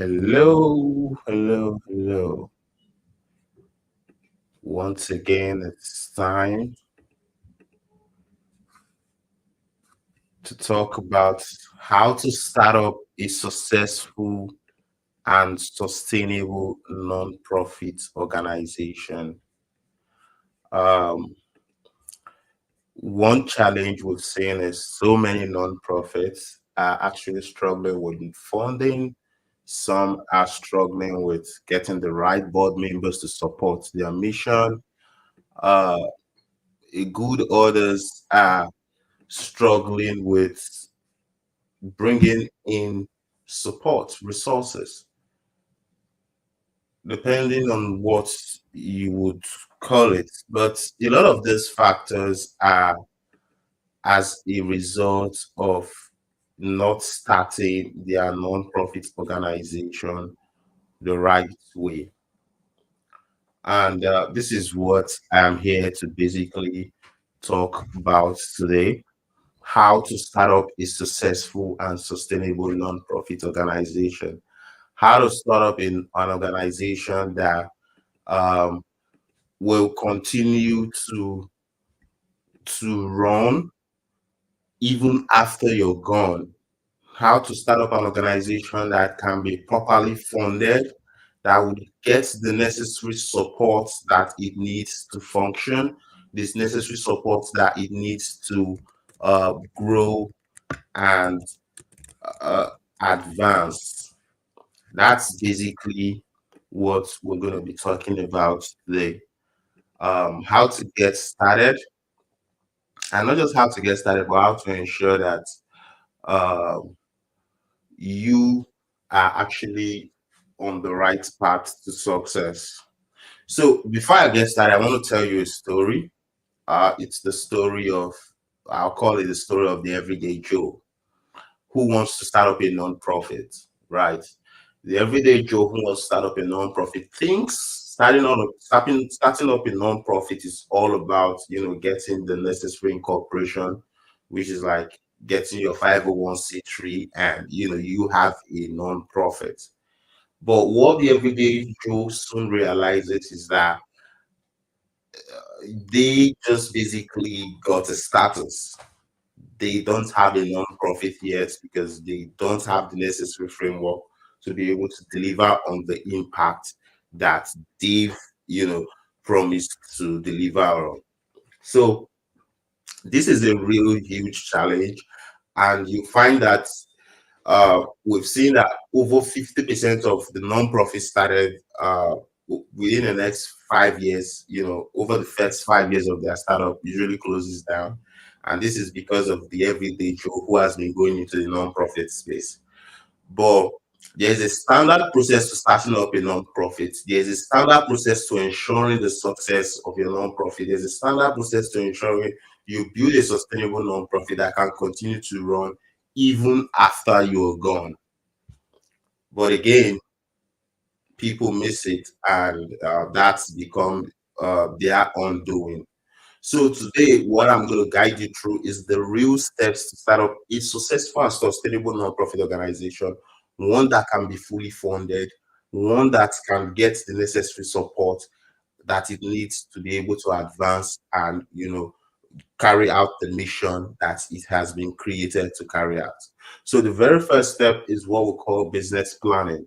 Hello, hello, hello. Once again, it's time to talk about how to start up a successful and sustainable non-profit organization. Um, One challenge we've seen is so many non-profits are actually struggling with funding. Some are struggling with getting the right board members to support their mission. Uh, Good others are struggling with bringing in support resources, depending on what you would call it. But a lot of these factors are as a result of not starting their non-profit organization the right way. And this is what I'm here to basically talk about today: how to start up a successful and sustainable nonprofit organization, how to start up in an organization that um, will continue to run even after you're gone, how to start up an organization that can be properly funded, that would get the necessary support that it needs to function, this necessary support that it needs to grow and uh, advance. That's basically what we're going to be talking about today. How to get started, and not just how to get started, but how to ensure that um you are actually on the right path to success. So, before I get started, I want to tell you a story. It's the story of, I'll call it the story of the everyday Joe who wants to start up a non-profit, right? The everyday Joe who wants to start up a non-profit thinks starting up a non-profit is all about, getting the necessary incorporation, which is like getting your 501c3, and you have a non-profit. But what the everyday Joe soon realizes is that they just basically got a status. They don't have a non-profit yet because they don't have the necessary framework to be able to deliver on the impact that they've, you know, promised to deliver on. So this is a real huge challenge, and you find that we've seen that over 50% of the non-profit started within the next 5 years, over the first 5 years of their startup usually closes down. And this is because of the everyday Joe who has been going into the non-profit space. But there's a standard process to starting up a non-profit. There's a standard process to ensuring the success of your non-profit. There's a standard process to ensuring you build a sustainable non-profit that can continue to run even after you're gone. But again, people miss it, and that's become their undoing. So today, what I'm going to guide you through is the real steps to start up a successful and sustainable nonprofit organization, one that can be fully funded, one that can get the necessary support that it needs to be able to advance and carry out the mission that it has been created to carry out. So the very first step is what we call business planning.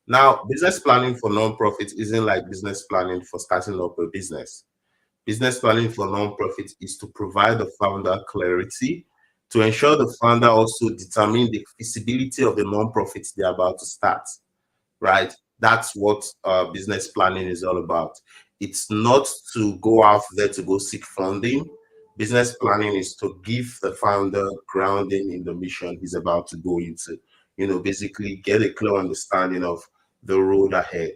Now, business planning for nonprofits isn't like business planning for starting up a business. Business planning for nonprofits is to provide the founder clarity, to ensure the founder also determine the feasibility of the nonprofits they're about to start, right? That's what business planning is all about. It's not to go out there to go seek funding. Business planning is to give the founder grounding in the mission he's about to go into, basically get a clear understanding of the road ahead.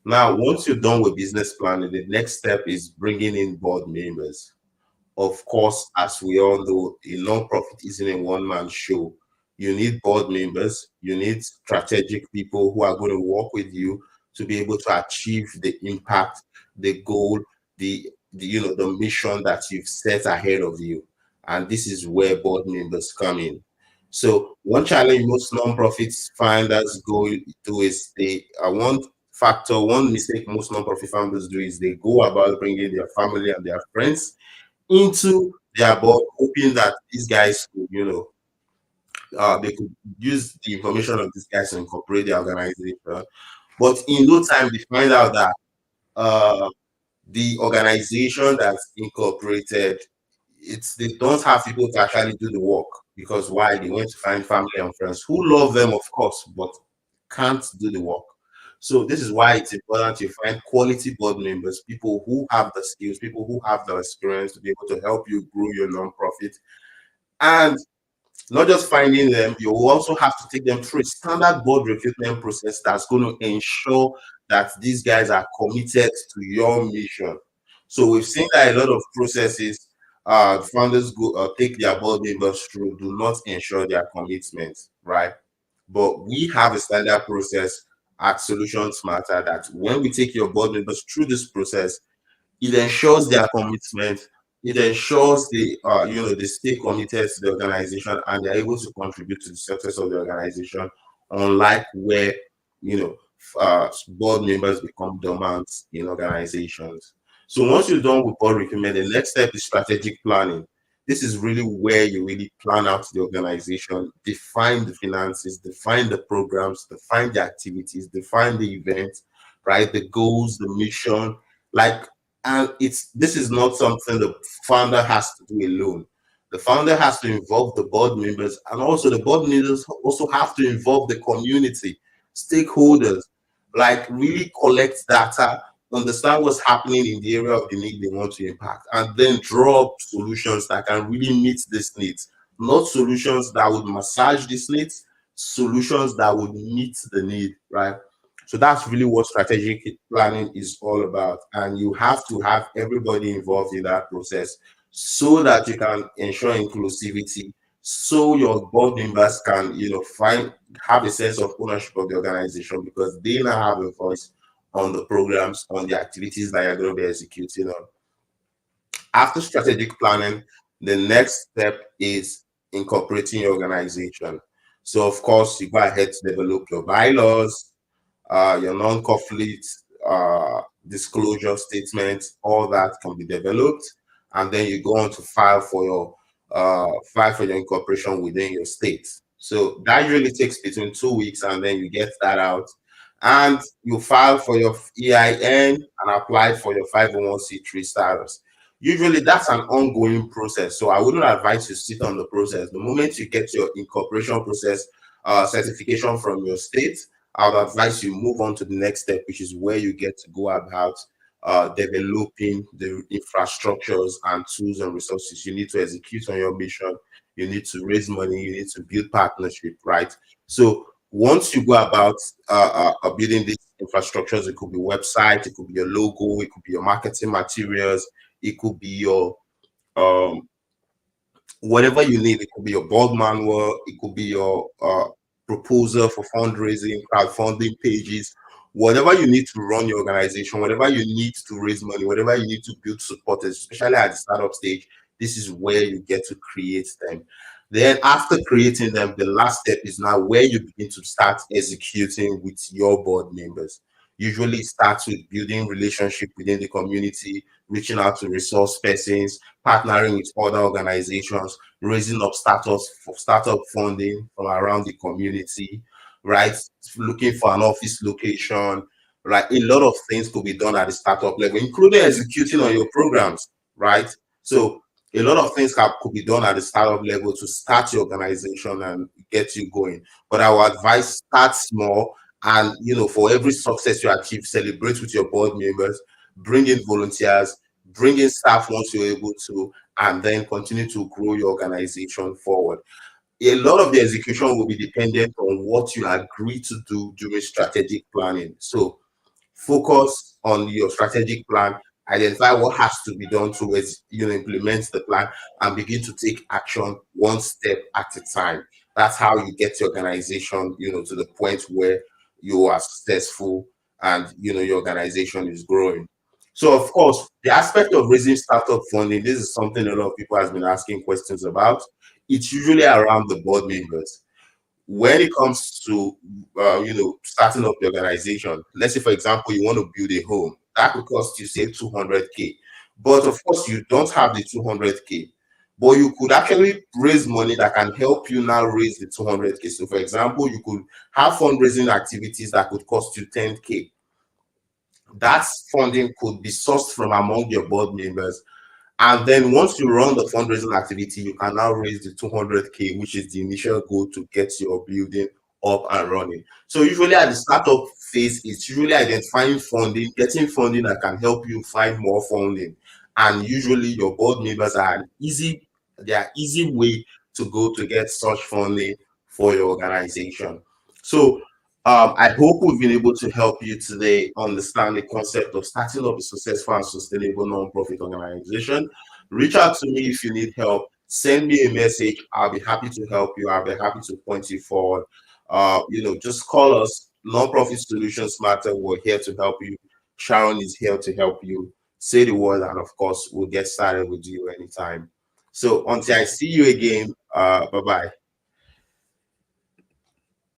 Now, once you're done with business planning, the next step is bringing in board members. Of course, as we all know, a nonprofit isn't a one-man show. You need board members, you need strategic people who are going to work with you to be able to achieve the impact, the goal, the mission that you've set ahead of you. And this is where board members come in. So one challenge most non-profits founders go do is one mistake most non-profit founders do is they go about bringing their family and their friends into their board, hoping that these guys could, they could use the information of these guys to incorporate their organization. But in no time, they find out that uh, the organization that's incorporated, they don't have people to actually do the work, because why? They want to find family and friends who love them, of course, but can't do the work. So this is why it's important to find quality board members, people who have the skills, people who have the experience to be able to help you grow your nonprofit. And not just finding them, you will also have to take them through a standard board recruitment process that's going to ensure that these guys are committed to your mission. So we've seen that a lot of processes founders go take their board members through do not ensure their commitment, right? But we have a standard process at Solutions Matter that when we take your board members through this process, it ensures their commitment. It ensures they stay committed to the organization and they're able to contribute to the success of the organization. Unlike where you know board members become dormant in organizations. So once you're done with board recruitment, the next step is strategic planning. This is really where you really plan out the organization, define the finances, define the programs, define the activities, define the events, right? The goals, the mission, like, and this is not something the founder has to do alone. The founder has to involve the board members, and also the board members also have to involve the community, stakeholders, like really collect data, understand what's happening in the area of the need they want to impact, and then draw up solutions that can really meet these needs. Not solutions that would massage these needs, solutions that would meet the need, right? So that's really what strategic planning is all about. And you have to have everybody involved in that process so that you can ensure inclusivity, so your board members can, have a sense of ownership of the organization because they now have a voice on the programs, on the activities that you're going to be executing on. After strategic planning, the next step is incorporating your organization. So, of course, you go ahead to develop your bylaws, your non-conflict disclosure statement, all that can be developed, and then you go on to file for your incorporation within your state. So that usually takes between 2 weeks, and then you get that out, and you file for your EIN and apply for your 501c3 status. Usually that's an ongoing process, so I wouldn't advise you sit on the process. The moment you get your incorporation process certification from your state, I would advise you move on to the next step, which is where you get to go about developing the infrastructures and tools and resources you need to execute on your mission. You need to raise money, you need to build partnership, right? So once you go about building these infrastructures, it could be website, it could be your logo, it could be your marketing materials, it could be your um, whatever you need. It could be your board manual, it could be your proposal for fundraising, crowdfunding pages, whatever you need to run your organization, whatever you need to raise money, whatever you need to build support, especially at the startup stage. This is where you get to create them. Then after creating them, the last step is now where you begin to start executing with your board members. Usually it starts with building relationship within the community, reaching out to resource persons, partnering with other organizations, raising up startup funding from around the community, right? Looking for an office location, right? A lot of things could be done at the startup level, including executing on your programs, right? So a lot of things could be done at the startup level to start your organization and get you going. But I would advise start small, and for every success you achieve, celebrate with your board members, bring in volunteers, bring in staff once you're able to, and then continue to grow your organization forward. A lot of the execution will be dependent on what you agree to do during strategic planning. So focus on your strategic plan, identify what has to be done towards implement the plan, and begin to take action one step at a time. That's how you get your organization to the point where you are successful and your organization is growing. So of course, the aspect of raising startup funding, this is something a lot of people has been asking questions about. It's usually around the board members. When it comes to starting up the organization, let's say for example you want to build a home, that could cost you say 200k, but of course you don't have the 200k, but you could actually raise money that can help you now raise the 200k. So for example, you could have fundraising activities that could cost you 10k. That funding could be sourced from among your board members, and then once you run the fundraising activity, you can now raise the 200k, which is the initial goal to get your building up and running. So usually at the startup phase, it's usually identifying funding, getting funding that can help you find more funding. And usually your board members are they are easy way to go to get such funding for your organization. So I hope we've been able to help you today understand the concept of starting up a successful and sustainable nonprofit organization. Reach out to me if you need help. Send me a message. I'll be happy to help you. I'll be happy to point you forward. Just call us. Nonprofit Solutions Matter. We're here to help you. Sharon is here to help you. Say the word, and of course, we'll get started with you anytime. So until I see you again, bye bye.